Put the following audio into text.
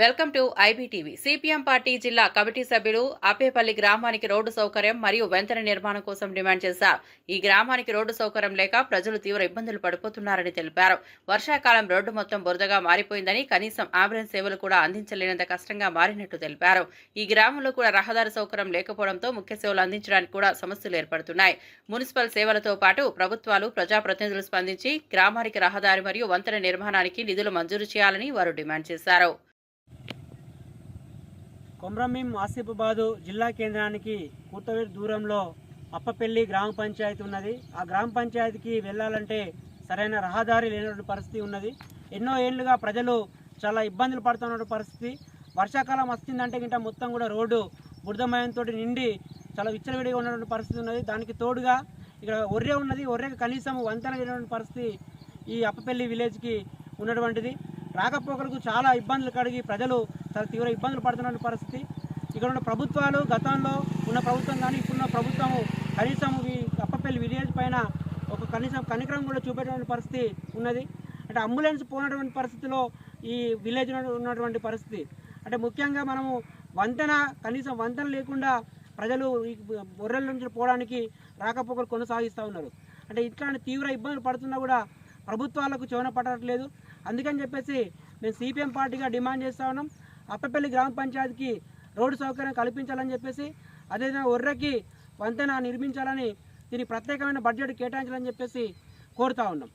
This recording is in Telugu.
Welcome to IBTV. CPM party జిల్లా కమిటీ సభ్యులు అప్పేపల్లి గ్రామానికి రోడ్డు సౌకర్యం మరియు వంతెన నిర్మాణం కోసం డిమాండ్ చేశారు. ఈ గ్రామానికి రోడ్డు సౌకర్యం లేక ప్రజలు తీవ్ర ఇబ్బందులు పడిపోతున్నారని తెలిపారు. వర్షాకాలం రోడ్డు మొత్తం బురదగా మారిపోయిందని, కనీసం అంబులెన్స్ సేవలు కూడా అందించలేనంత కష్టంగా మారినట్టు తెలిపారు. ఈ గ్రామంలో కూడా రహదారి సౌకర్యం లేకపోవడంతో ముఖ్య సేవలు అందించడానికి కూడా సమస్యలు ఏర్పడుతున్నాయి. మున్సిపల్ సేవలతో పాటు ప్రభుత్వాలు, ప్రజాప్రతినిధులు స్పందించి గ్రామానికి రహదారి మరియు వంతెన నిర్మాణానికి నిధులు మంజూరు చేయాలని వారు డిమాండ్ చేశారు. కొమ్రమీం ఆసిఫాబాద్ జిల్లా కేంద్రానికి కూతవేరు దూరంలో అప్పపల్లి గ్రామ పంచాయతీ ఉన్నది. ఆ గ్రామ పంచాయతీకి వెళ్ళాలంటే సరైన రహదారి లేనటువంటి పరిస్థితి ఉన్నది. ఎన్నో ఏళ్లుగా ప్రజలు చాలా ఇబ్బందులు పడుతున్న పరిస్థితి. వర్షాకాలం వస్తుందంటే గింట మొత్తం కూడా రోడ్డు బురదమయంతో నిండి చాలా విచ్చలవిడిగా ఉన్నటువంటి పరిస్థితి ఉన్నది. దానికి తోడుగా ఇక్కడ ఒర్రె ఉన్నది. ఒర్రెకి కనీసం వంతెన లేనటువంటి పరిస్థితి ఈ అప్పపల్లి విలేజ్కి ఉన్నటువంటిది. రాకపోకలకు చాలా ఇబ్బందులు కలిగి ప్రజలు చాలా తీవ్ర ఇబ్బందులు పడుతున్న పరిస్థితి. ఇక్కడ ఉన్న ప్రభుత్వాలు, గతంలో ఉన్న ప్రభుత్వం కానీ ఇప్పుడున్న ప్రభుత్వము కనీసం ఈ అప్పపల్లి విలేజ్ పైన ఒక కనీసం కనికరం కూడా చూపేటువంటి పరిస్థితి ఉన్నది. అంటే అంబులెన్స్ పోయినటువంటి పరిస్థితిలో ఈ విలేజ్ ఉన్నటువంటి పరిస్థితి. అంటే ముఖ్యంగా మనము వంతెన, కనీసం వంతెన లేకుండా ప్రజలు ఈ బొర్రెల నుంచి పోవడానికి రాకపోకలు కొనసాగిస్తూ ఉన్నారు. అంటే ఇట్లాంటి తీవ్ర ఇబ్బందులు పడుతున్నా కూడా ప్రభుత్వాలకు చెవున పడట్లేదు. అందుకని చెప్పేసి మేము సిపిఎం పార్టీగా డిమాండ్ చేస్తూ ఉన్నాం. అప్పపల్లి గ్రామ పంచాయతీకి రోడ్డు సౌకర్యం కల్పించాలని చెప్పేసి, అదేవిధంగా ఒర్రెకి వంతెన నిర్మించాలని, దీనికి ప్రత్యేకమైన బడ్జెట్ కేటాయించాలని చెప్పేసి కోరుతూ ఉన్నాం.